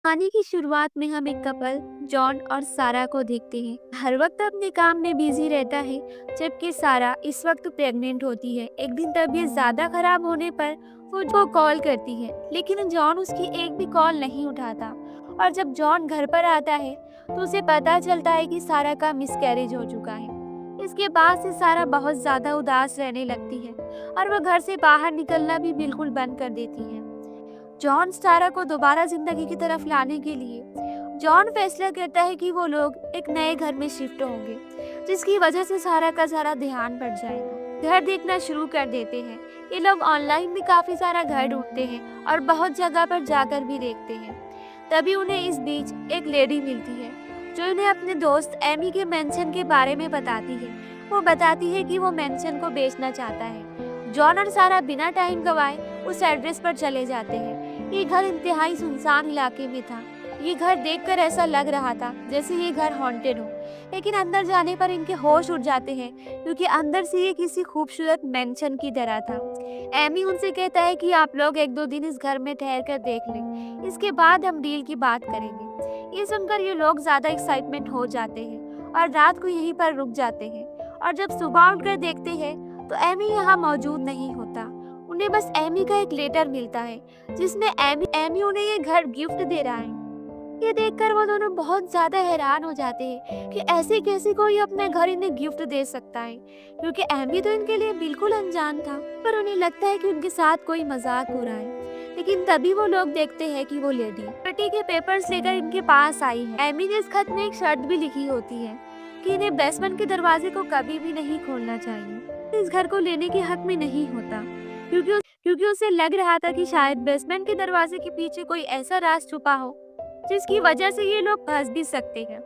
कहानी की शुरुआत में हम एक कपल जॉन और सारा को देखते हैं। हर वक्त अपने काम में बिजी रहता है, जबकि सारा इस वक्त प्रेग्नेंट होती है। एक दिन तबीयत ज्यादा खराब होने पर वो कॉल करती है, लेकिन जॉन उसकी एक भी कॉल नहीं उठाता। और जब जॉन घर पर आता है तो उसे पता चलता है कि सारा का मिसकैरेज हो चुका है। इसके बाद से सारा बहुत ज्यादा उदास रहने लगती है और वह घर से बाहर निकलना भी बिल्कुल बंद कर देती है। जॉन सारा को दोबारा जिंदगी की तरफ लाने के लिए जॉन फैसला करता है कि वो लोग एक नए घर में शिफ्ट होंगे, जिसकी वजह से सारा का सारा ध्यान बढ़ जाएगा। घर देखना शुरू कर देते हैं। ये लोग ऑनलाइन भी काफी सारा घर ढूंढते हैं और बहुत जगह पर जाकर भी देखते हैं। तभी उन्हें इस बीच एक लेडी मिलती है जो उन्हें अपने दोस्त एमी के मेंशन के बारे में बताती है। वो बताती है कि वो मेंशन को बेचना चाहता है। जॉन और सारा बिना टाइम गवाए उस एड्रेस पर चले जाते हैं। ये घर इंतहाई सुनसान इलाके में था। ये घर देखकर ऐसा लग रहा था जैसे ये घर हॉन्टेड हो, लेकिन अंदर जाने पर इनके होश उड़ जाते हैं, क्योंकि अंदर से ये किसी खूबसूरत मेंशन की तरह था। एमी उनसे कहता है कि आप लोग एक दो दिन इस घर में ठहर कर देख लें, इसके बाद हम डील की बात करेंगे। ये सुनकर ये लोग ज्यादा एक्साइटमेंट हो जाते हैं और रात को यहीं पर रुक जाते हैं। और जब सुबह उठकर देखते हैं तो एमी यहाँ मौजूद नहीं होता। उन्हें बस एमी का एक लेटर मिलता है जिसमें एमी उन्हें ये घर गिफ्ट दे रहा है। ये देखकर वो दोनों बहुत ज्यादा हैरान हो जाते हैं कि ऐसे कैसे कोई अपने घर इन्हें गिफ्ट दे सकता है, क्योंकि एमी तो इनके लिए बिल्कुल अनजान था। पर उन्हें लगता है कि उनके साथ कोई मजाक हो रहा है। लेकिन तभी वो लोग देखते हैं कि वो लेडी प्रॉपर्टी के पेपर्स लेकर इनके पास आई है। एमी ने इस खत में एक शर्त भी लिखी होती है कि इन्हें बेसमेंट के दरवाजे को कभी भी नहीं खोलना चाहिए। इस घर को लेने के हक में नहीं होता, क्योंकि उसे लग रहा था कि शायद बेसमेंट के दरवाजे के पीछे कोई ऐसा राज छुपा हो जिसकी वजह से ये लोग फंस भी सकते हैं।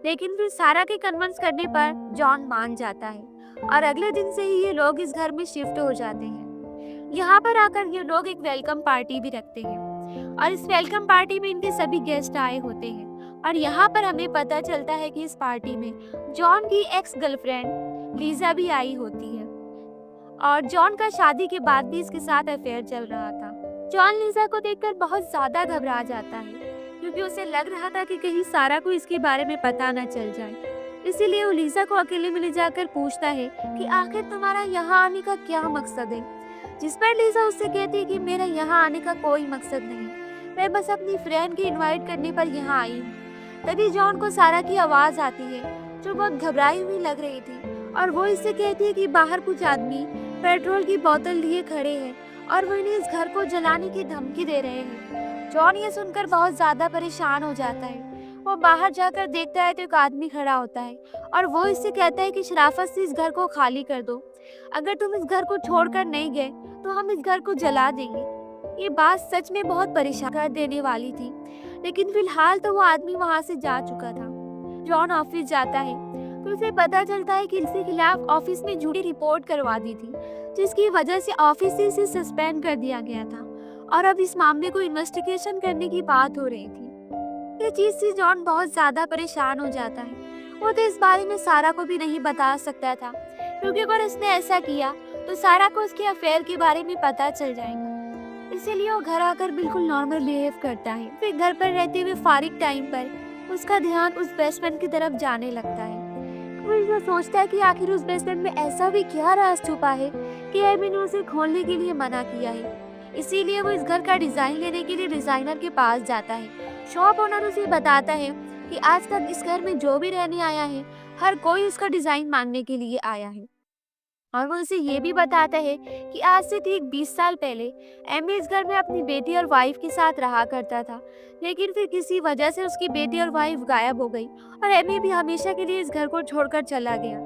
लेकिन फिर सारा के कन्विंस करने पर जॉन मान जाता है और अगले दिन से ही ये लोग इस घर में शिफ्ट हो जाते हैं। यहाँ पर आकर ये लोग एक वेलकम पार्टी भी रखते हैं और इस वेलकम पार्टी में इनके सभी गेस्ट आए होते हैं। और यहाँ पर हमें पता चलता है कि इस पार्टी में जॉन की एक्स गर्लफ्रेंड लीजा भी आई होती है और जॉन का शादी के बाद भी इसके साथ अफेयर चल रहा था। जॉन लीजा को देखकर बहुत ज्यादा घबरा जाता है, क्योंकि उसे लग रहा था कि कहीं सारा को इसके बारे में पता न चल जाए। इसीलिए वो लीजा को अकेले में ले जाकर पूछता है कि आखिर तुम्हारा यहाँ आने का क्या मकसद है। जिस पर लीजा उससे कहती है कि मेरा यहाँ आने का कोई मकसद नहीं, मैं बस अपनी फ्रेंड के इनवाइट करने पर यहाँ आई हूँ। तभी जॉन को सारा की आवाज आती है जो बहुत घबराई हुई लग रही थी, और वो इससे कहती है कि बाहर कुछ आदमी पेट्रोल की बोतल लिए खड़े हैं और वो इन्हें इस घर को जलाने की धमकी दे रहे हैं। जॉन ये सुनकर बहुत ज्यादा परेशान हो जाता है। वो बाहर जाकर देखता है तो एक आदमी खड़ा होता है और वो इससे कहता है कि शराफत से इस घर को खाली कर दो। अगर तुम इस घर को छोड़कर नहीं गए तो हम इस घर को जला देंगे। ये बात सच में बहुत परेशान कर देने वाली थी, लेकिन फिलहाल तो वो आदमी वहाँ से जा चुका था। जॉन ऑफिस जाता है तो उसे पता चलता है कि इसके खिलाफ ऑफिस में झूठी रिपोर्ट करवा दी थी, जिसकी वजह से ऑफिस से इसे सस्पेंड कर दिया गया था और अब इस मामले को इन्वेस्टिगेशन करने की बात हो रही थी। ये चीज से जॉन बहुत ज्यादा परेशान हो जाता है। वो तो इस बारे में सारा को भी नहीं बता सकता था, क्योंकि अगर उसने ऐसा किया तो सारा को उसके अफेयर के बारे में पता चल जाएगा। इसीलिए वो घर आकर बिल्कुल नॉर्मल बिहेव करता है। फिर घर पर रहते हुए फारिग टाइम पर उसका ध्यान उस बेसमेंट की तरफ जाने लगता है। वो ये सोचता है कि आखिर उस बेसमेंट में ऐसा भी क्या राज छुपा है कि एमी ने उसे खोलने के लिए मना किया है। इसीलिए वो इस घर का डिजाइन लेने के लिए डिजाइनर के पास जाता है। शॉप ओनर उसे बताता है कि आज तक इस घर में जो भी रहने आया है, हर कोई उसका डिजाइन मांगने के लिए आया है। और वो उसे ये भी बताता है कि आज से ठीक 20 साल पहले एमी इस घर में अपनी बेटी और वाइफ के साथ रहा करता था, लेकिन फिर किसी वजह से उसकी बेटी और वाइफ गायब हो गई और एमी भी हमेशा के लिए इस घर को छोड़कर चला गया।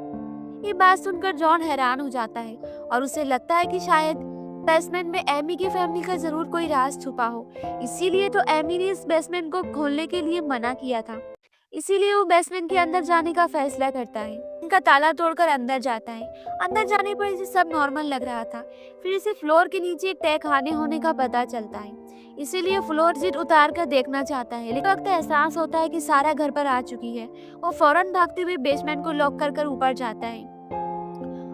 ये बात सुनकर जॉन हैरान हो जाता है और उसे लगता है कि शायद बेसमेंट में एमी की फैमिली का जरूर कोई राज छुपा हो, इसीलिए तो एमी ने इस बेसमेंट को खोलने के लिए मना किया था। इसीलिए वो बेसमेंट के अंदर जाने का फैसला करता है। इनका ताला तोड़कर अंदर जाता है। अंदर जाने पर इसे सब नॉर्मल लग रहा था। फिर इसे फ्लोर के नीचे एक तहखाने होने का पता चलता है, इसीलिए फ्लोर सीट उतार कर देखना चाहता है। लेकिन वक्त एहसास होता है कि सारा घर पर आ चुकी है। वो फौरन भागते हुए बेसमेंट को लॉक कर ऊपर जाता है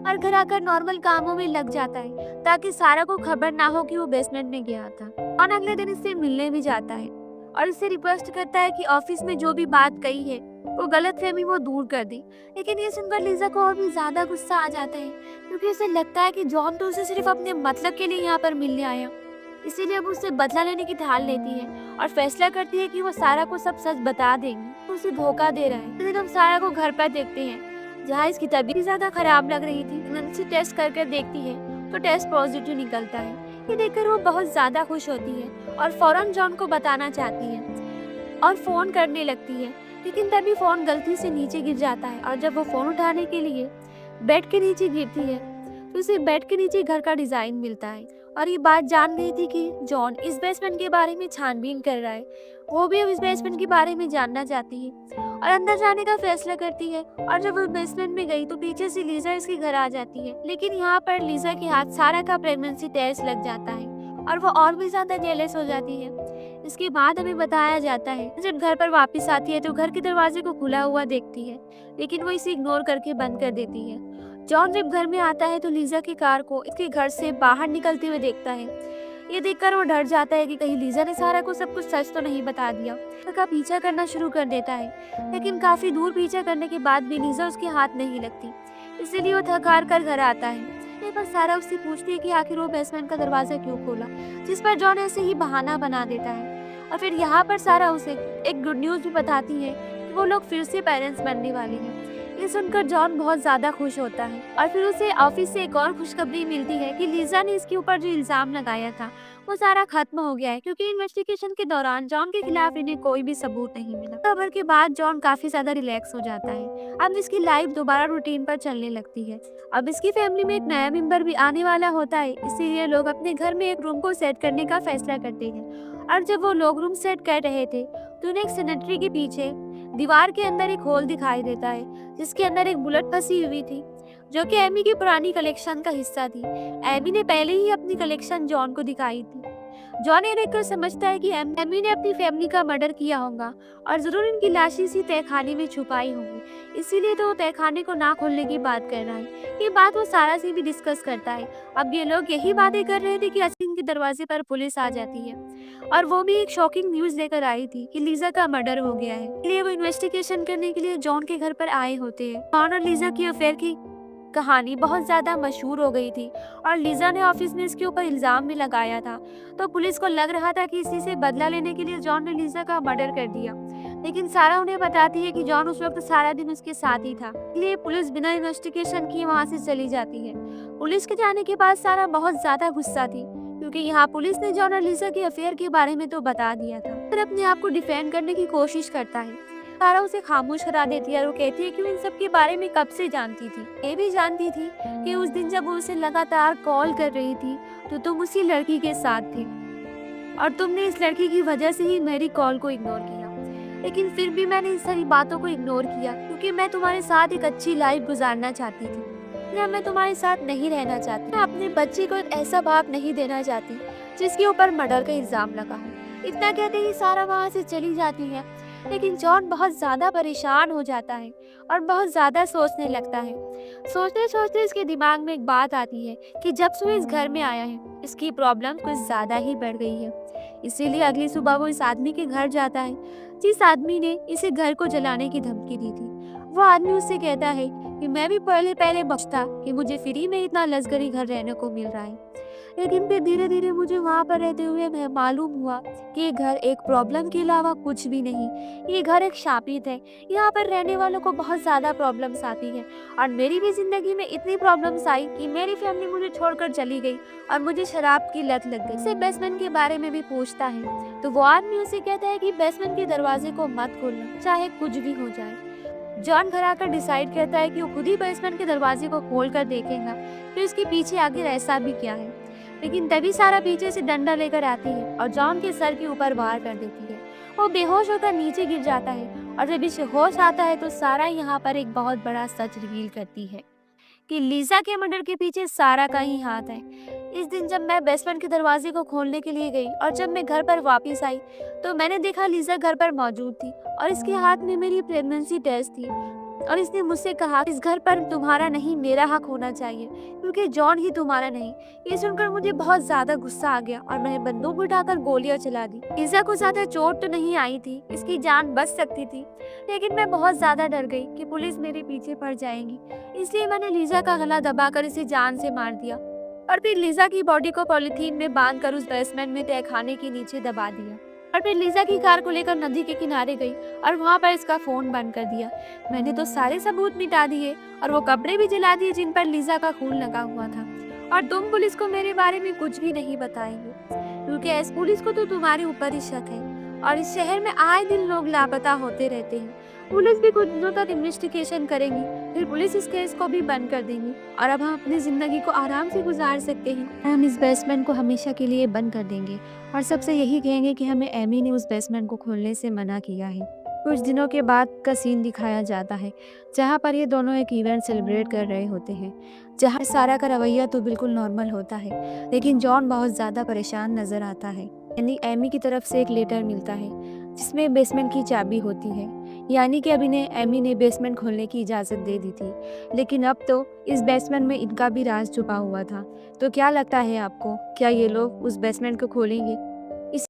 और घर आकर नॉर्मल कामों में लग जाता है ताकि सारा को खबर ना हो कि वो बेसमेंट में गया था। और अगले दिन इससे मिलने भी जाता है और उससे रिक्वेस्ट करता है कि ऑफिस में जो भी बात कही है वो गलतफहमी वो दूर कर दे। लेकिन ये सुनकर लिजा को और भी ज्यादा गुस्सा आ जाता है, क्योंकि उसे लगता है कि जॉन तो उसे सिर्फ अपने मतलब के लिए यहाँ पर मिलने आया। इसीलिए अब उससे बदला लेने की ठान लेती है और फैसला करती है कि वो सारा को सब सच बता देंगी। तो उसे धोखा दे रहा है। फिर हम सारा को घर पर देखते हैं, जहाँ इसकी तबीयत ज्यादा खराब लग रही थी। नंसी टेस्ट कर देखती है तो टेस्ट पॉजिटिव निकलता है। ये देखकर वो बहुत ज्यादा खुश होती है और फौरन जॉन को बताना चाहती है और फोन करने लगती है। लेकिन तभी फोन गलती से नीचे गिर जाता है और जब वो फोन उठाने के लिए बेड के नीचे गिरती है तो उसे बेड के नीचे घर का डिजाइन मिलता है। और ये बात जान गई थी कि जॉन इस बेसमेंट के बारे में छानबीन कर रहा है। वो भी अब इस बेसमेंट के बारे में जानना चाहती है और अंदर जाने का फैसला करती है। और जब वो बेसमेंट में गई तो पीछे से लीजा इसके घर आ जाती है। लेकिन यहाँ पर लीजा के हाथ सारा का प्रेगनेंसी टेस्ट लग जाता है और वो और भी ज्यादा जेलस हो जाती है। इसके बाद हमें बताया जाता है जब घर पर वापस आती है तो घर के दरवाजे को खुला हुआ देखती है, लेकिन वो इसे इग्नोर करके बंद कर देती है। जॉन जब घर में आता है तो लीजा की कार को इसके घर से बाहर निकलते हुए देखता है। ये देखकर वो डर जाता है कि कहीं लीजा ने सारा को सब कुछ सच तो नहीं बता दिया। का पीछा करना शुरू कर देता है, लेकिन काफी दूर पीछा करने के बाद भी लीजा उसके हाथ नहीं लगती। इसीलिए वो थक हार कर घर आता है। पर सारा उससे पूछती है कि आखिर वो बेसमेंट का दरवाजा क्यों खोला, जिस पर जॉन ऐसे ही बहाना बना देता है। और फिर यहाँ पर सारा उसे एक गुड न्यूज भी बताती है कि वो लोग फिर से पेरेंट्स बनने वाले हैं। ये सुनकर जॉन बहुत ज्यादा खुश होता है। और फिर उसे ऑफिस से एक और खुशखबरी मिलती है कि लीजा ने इसके ऊपर जो इल्जाम लगाया था वो सारा खत्म हो गया है, क्योंकि इन्वेस्टिगेशन के दौरान जॉन के खिलाफ इन्हें कोई भी सबूत नहीं मिला। खबर के बाद जॉन काफी ज्यादा रिलैक्स हो जाता है। अब इसकी लाइफ दोबारा रूटीन पर चलने लगती है। अब इसकी फैमिली में एक नया मेंबर भी आने वाला होता है, इसीलिए लोग अपने घर में एक रूम को सेट करने का फैसला करते हैं। और जब वो लोग रूम सेट कर रहे थे तो उन्हें एक सैनिटरी के पीछे दीवार के अंदर एक होल दिखाई देता है, जिसके अंदर एक बुलेट फंसी हुई थी, जो कि एमी की पुरानी कलेक्शन का हिस्सा थी। एमी ने पहले ही अपनी कलेक्शन जॉन को दिखाई थी। जॉन ये देखकर समझता है कि एमी ने अपनी फैमिली का मर्डर किया होगा और जरूर इनकी लाश इसी तहखाने में छुपाई होगी, इसीलिए तो वो तहखाने को ना खोलने की बात कर रहा है। ये बात वो सारा से भी डिस्कस करता है। अब ये लोग यही बातें कर रहे थे कि असीम के दरवाजे पर पुलिस आ जाती है और वो भी एक शॉकिंग न्यूज लेकर आई थी कि लीजा का मर्डर हो गया है। इसलिए वो इन्वेस्टिगेशन करने के लिए जॉन के घर पर आए होते हैं। जॉन और लीजा की अफेयर की कहानी बहुत ज्यादा मशहूर हो गई थी और लीजा ने ऑफिस में इसके ऊपर इल्जाम भी लगाया था। तो पुलिस को लग रहा था कि इसी से बदला लेने के लिए जॉन ने लीजा का मर्डर कर दिया। लेकिन सारा उन्हें बताती है कि जॉन उस वक्त सारा दिन उसके साथ ही था, इसलिए पुलिस बिना इन्वेस्टिगेशन किए वहां से चली जाती है। पुलिस के जाने के बाद सारा बहुत ज्यादा गुस्सा थी, क्योंकि यहाँ पुलिस ने जॉन और लीजा के अफेयर के बारे में तो बता दिया था। फिर अपने आप को डिफेंड करने की कोशिश करता है। सारा उसे खामोश करा देती है और वो कहती है कि वो इन सब के बारे में कब से जानती थी। ये भी जानती थी कि उस दिन जब वो उसे लगातार कॉल कर रही थी तो तुम उसी लड़की के साथ थे और तुमने इस लड़की की वजह से ही मेरी कॉल को इग्नोर किया। लेकिन फिर भी मैंने इन सारी बातों को इग्नोर किया क्योंकि मैं तुम्हारे साथ एक अच्छी लाइफ गुजारना चाहती थी। या मैं तुम्हारे साथ नहीं रहना चाहती। मैं अपने बच्चे को एक ऐसा बाप नहीं देना चाहती जिसके ऊपर मर्डर का इल्जाम लगा हो। इतना कहते ही सारा वहाँ से चली जाती है। लेकिन जॉन बहुत ज्यादा परेशान हो जाता है और बहुत ज्यादा सोचने लगता है। सोचते सोचते इसके दिमाग में एक बात आती है कि जब से वो इस घर में आया है इसकी प्रॉब्लम कुछ ज्यादा ही बढ़ गई है। इसीलिए अगली सुबह वो इस आदमी के घर जाता है जिस आदमी ने इसे घर को जलाने की धमकी दी थी। वो आदमी उससे कहता है कि मैं भी पहले बचता कि मुझे फ्री में इतना लग्जरी घर रहने को मिल रहा है, लेकिन फिर धीरे धीरे मुझे वहाँ पर रहते हुए मैं मालूम हुआ कि ये घर एक प्रॉब्लम के अलावा कुछ भी नहीं। ये घर एक शापित है। यहाँ पर रहने वालों को बहुत ज़्यादा प्रॉब्लम्स आती है और मेरी भी ज़िंदगी में इतनी प्रॉब्लम्स आई कि मेरी फैमिली मुझे छोड़कर चली गई और मुझे शराब की लत लग गई। से बेसमेंट के बारे में भी पूछता है तो वो आदमी उसे कहता है कि बेसमेंट के दरवाजे को मत खोलना, चाहे कुछ भी हो जाए। जॉन घर आकर डिसाइड करता है कि वो खुद ही बेसमेंट के दरवाजे को खोल कर देखेगा कि उसके पीछे आखिर ऐसा भी क्या है। लेकिन तभी सारा पीछे से डंडा लेकर आती है और जॉन के सर के ऊपर वार कर देती है। वो बेहोश होकर नीचे गिर जाता है और जब इसे होश आता है तो सारा यहाँ पर एक बहुत बड़ा सच रिवील करती है कि लीजा के मर्डर के पीछे सारा का ही हाथ है। इस दिन जब मैं बेसमेंट के दरवाजे को खोलने के लिए गई और जब मैं घर पर वापस आई तो मैंने देखा लीजा घर पर मौजूद थी और इसके हाथ में मेरी प्रेगनेंसी टेस्ट थी। और इसने मुझसे कहा, इस घर पर तुम्हारा नहीं मेरा हक होना चाहिए, क्योंकि जॉन ही तुम्हारा नहीं। ये सुनकर मुझे बहुत ज्यादा गुस्सा आ गया और मैंने बंदूक उठाकर गोलियां चला दी। लीजा को ज्यादा चोट तो नहीं आई थी, इसकी जान बच सकती थी, लेकिन मैं बहुत ज्यादा डर गई कि पुलिस मेरे पीछे पड़ जाएगी, इसलिए मैंने लीजा का गला दबाकर इसे जान से मार दिया और फिर लीजा की बॉडी को पॉलिथीन में बांधकर उस बेसमेंट में तहखाने के नीचे दबा दिया। और फिर लीजा की कार को लेकर नदी के किनारे गई और वहां पर इसका फोन बंद कर दिया। मैंने तो सारे सबूत मिटा दिए और वो कपड़े भी जला दिए जिन पर लीजा का खून लगा हुआ था। और तुम पुलिस को मेरे बारे में कुछ भी नहीं बताएंगे, क्योंकि इस पुलिस को तो तुम्हारे ऊपर ही शक है और इस शहर में आए दिन लोग लापता होते रहते हैं। पुलिस भी कुछ दिनों तक इन्वेस्टिगेशन करेंगी, फिर पुलिस इस केस को भी बंद कर देंगी और अब हम अपनी जिंदगी को आराम से गुजार सकते हैं। हम इस बेसमेंट को हमेशा के लिए बंद कर देंगे और सबसे यही कहेंगे कि हमें एमी ने उस बेसमेंट को खोलने से मना किया है। कुछ दिनों के बाद का सीन दिखाया जाता है, जहाँ पर ये दोनों एक इवेंट सेलिब्रेट कर रहे होते हैं, जहाँ सारा का रवैया तो बिल्कुल नॉर्मल होता है, लेकिन जॉन बहुत ज़्यादा परेशान नजर आता है। यानी एमी की तरफ से एक लेटर मिलता है जिसमें बेसमेंट की चाबी होती है, यानी कि अभी ने एमी ने बेसमेंट खोलने की इजाज़त दे दी थी, लेकिन अब तो इस बेसमेंट में इनका भी राज छुपा हुआ था। तो क्या लगता है आपको, क्या ये लोग उस बेसमेंट को खोलेंगे?